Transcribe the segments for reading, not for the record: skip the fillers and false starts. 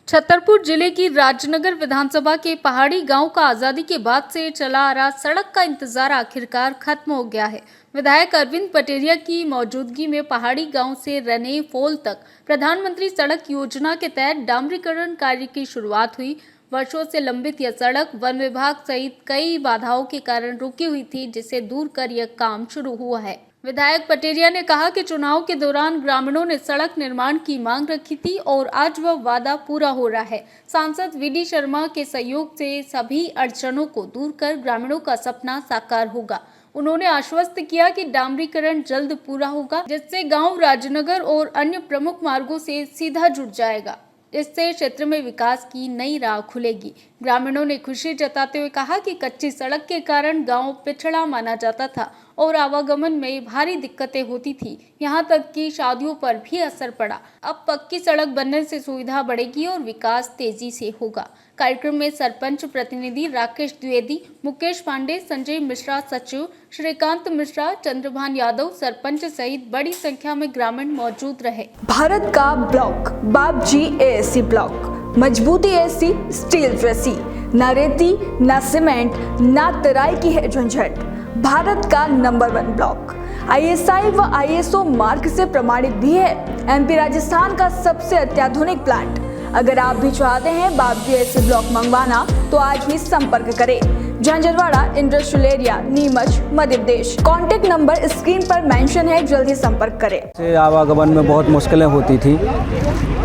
छतरपुर जिले की राजनगर विधानसभा के पहाड़ी गांव का आजादी के बाद से चला आ रहा सड़क का इंतजार आखिरकार खत्म हो गया है। विधायक अरविंद पटेरिया की मौजूदगी में पहाड़ी गांव से रने फोल तक प्रधानमंत्री सड़क योजना के तहत डामरीकरण कार्य की शुरुआत हुई। वर्षों से लंबित यह सड़क वन विभाग सहित कई बाधाओं के कारण रुकी हुई थी, जिसे दूर कर यह काम शुरू हुआ है। विधायक पटेरिया ने कहा कि चुनाव के दौरान ग्रामीणों ने सड़क निर्माण की मांग रखी थी और आज वह वादा पूरा हो रहा है। सांसद वीडी शर्मा के सहयोग से सभी अड़चनों को दूर कर ग्रामीणों का सपना साकार होगा। उन्होंने आश्वस्त किया कि डामरीकरण जल्द पूरा होगा, जिससे गांव राजनगर और अन्य प्रमुख मार्गों से सीधा जुड़ जाएगा। इससे क्षेत्र में विकास की नई राह खुलेगी। ग्रामीणों ने खुशी जताते हुए कहा कि कच्ची सड़क के कारण गांव पिछड़ा माना जाता था और आवागमन में भारी दिक्कतें होती थी, यहां तक कि शादियों पर भी असर पड़ा। अब पक्की सड़क बनने से सुविधा बढ़ेगी और विकास तेजी से होगा। कार्यक्रम में सरपंच प्रतिनिधि राकेश द्विवेदी, मुकेश पांडे, संजय मिश्रा सचिव, श्रीकांत मिश्रा, चंद्रभान यादव सरपंच सहित बड़ी संख्या में ग्रामीण मौजूद रहे। भारत का ब्लॉक बाबजी एएससी ब्लॉक, मजबूती एसी स्टील जैसी, न रेती न सीमेंट न तराई की है झंझट। भारत का नंबर 1 ब्लॉक ISI व ISO मार्क से प्रमाणित भी है। MP राजस्थान का सबसे अत्याधुनिक प्लांट। अगर आप भी चाहते हैं बाबजी एएससी ब्लॉक मंगवाना तो आज ही संपर्क करें। Jhanjharwada industrial area, Neemuch, Madhya Pradesh. Contact number screen पर मेंशन है, जल्दी संपर्क करें। आवागमन में बहुत मुश्किलें होती थी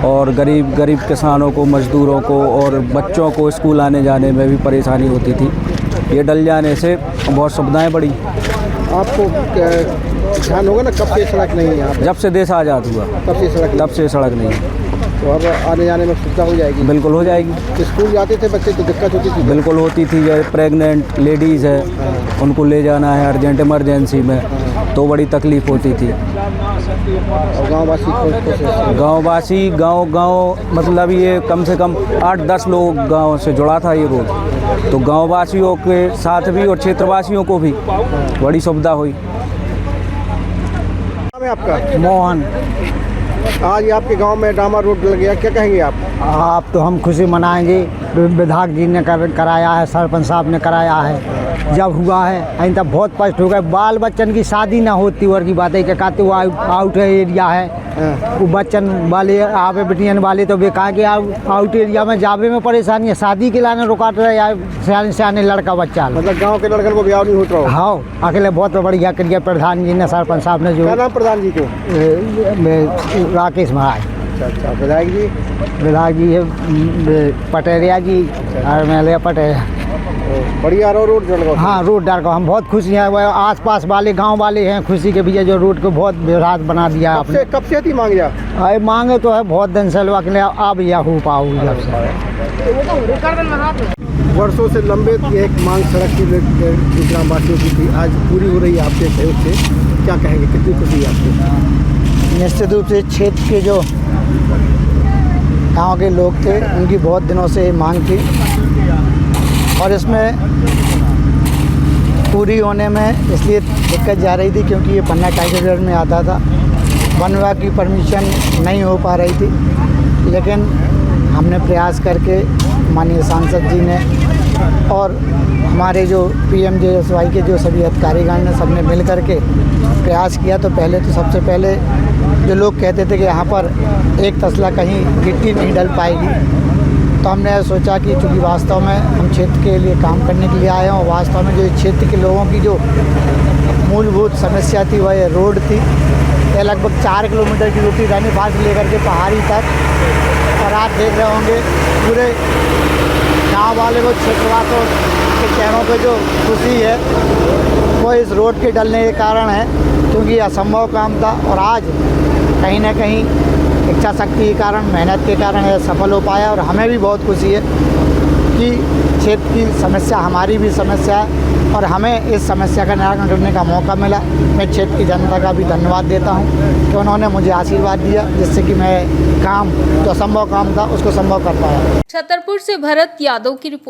और गरीब किसानों को, मजदूरों को और बच्चों को स्कूल आने जाने में भी परेशानी होती थी। ये डल जाने से बहुत सुविधाएं बढ़ी। आपको ध्यान होगा ना, कब से सड़क नहीं है यहाँ? जब से देश आज़ाद हुआ तब से सड़क नहीं है। तो अब आने जाने में सुविधा हो जाएगी? बिल्कुल हो जाएगी। स्कूल जाते थे बच्चे तो दिक्कत होती थी? बिल्कुल होती थी। जैसे प्रेग्नेंट लेडीज़ है, उनको ले जाना है अर्जेंट इमरजेंसी में तो बड़ी तकलीफ़ होती थी। गाँव मतलब ये कम से कम 8-10 लोग गांव से जुड़ा था ये रोड, तो गांववासियों के साथ भी और क्षेत्रवासियों को भी बड़ी सुविधा हुई। नाम है आपका? मोहन। आज आपके गांव में डामर रोड लग गया, क्या कहेंगे आप? आप तो हम खुशी मनाएंगे। विधायक जी ने कराया है, सरपंच साहब ने कराया है। जब हुआ है अभी तक बहुत कष्ट हो गए। बाल बच्चन की शादी ना होती और की बात है क्या कहते वो आउट एरिया है, वो बच्चन वाले आवे बेटियन वाले तो बेकार के आउट एरिया में जावे में परेशानी है। शादी के लाने रुकाट रहे सियाने लड़का बच्चा। मतलब गाँव के लड़कन को ब्याह नहीं होता? हाँ, अकेले बहुत बढ़िया करिए प्रधान जी ने, सरपंच साहब ने। जो क्या नाम प्रधान जी को? राकेश महाराज। अच्छा। विधायक जी है पटेरिया जी और मैं पटेरिया। बढ़िया रोड डाल। हाँ, रोड डाल को हम बहुत खुशी हैं। वह आसपास वाले गांव वाले हैं खुशी के भैया, जो रोड को बहुत बेहद बना दिया आपने। कब से थी मांग? अरे मांगे तो है बहुत दिन से, लोग अब यह हो पाओ। वर्षों से लंबित ये एक मांग सड़क की ग्रामवासियों की थी, आज पूरी हो रही है आपके सहयोग से। क्या कहेंगे, कितनी खुशी है आपको? निश्चित रूप से क्षेत्र के जो गाँव के लोग थे उनकी बहुत दिनों से मांग थी और इसमें पूरी होने में इसलिए दिक्कत जा रही थी क्योंकि ये पन्ना टाइगर में आता था। वन विभाग की परमिशन नहीं हो पा रही थी, लेकिन हमने प्रयास करके माननीय सांसद जी ने और हमारे जो PMJSY के जो सभी अधिकारीगण ने सबने मिल करके प्रयास किया। तो सबसे पहले जो लोग कहते थे कि यहाँ पर एक तसला कहीं गिट्टी नहीं डल पाएगी, तो हमने सोचा कि चूँकि वास्तव में हम क्षेत्र के लिए काम करने के लिए आए हैं और वास्तव में जो क्षेत्र के लोगों की जो मूलभूत समस्या थी वह रोड थी। यह लगभग 4 किलोमीटर की रोटी रानी बाग से लेकर के पहाड़ी तक, और आप देख रहे होंगे पूरे गाँव वाले को, क्षेत्रवासियों के चेहरों पर जो खुशी है वो इस रोड के डलने के कारण है, क्योंकि असंभव काम था और आज कहीं ना कहीं इच्छा शक्ति के कारण, मेहनत के कारण यह सफल हो पाया। और हमें भी बहुत खुशी है कि क्षेत्र की समस्या हमारी भी समस्या है और हमें इस समस्या का निराकरण करने का मौका मिला। मैं क्षेत्र की जनता का भी धन्यवाद देता हूं कि उन्होंने मुझे आशीर्वाद दिया, जिससे कि मैं काम जो असंभव काम था उसको संभव कर पाया। छतरपुर से भरत यादव की रिपोर्ट।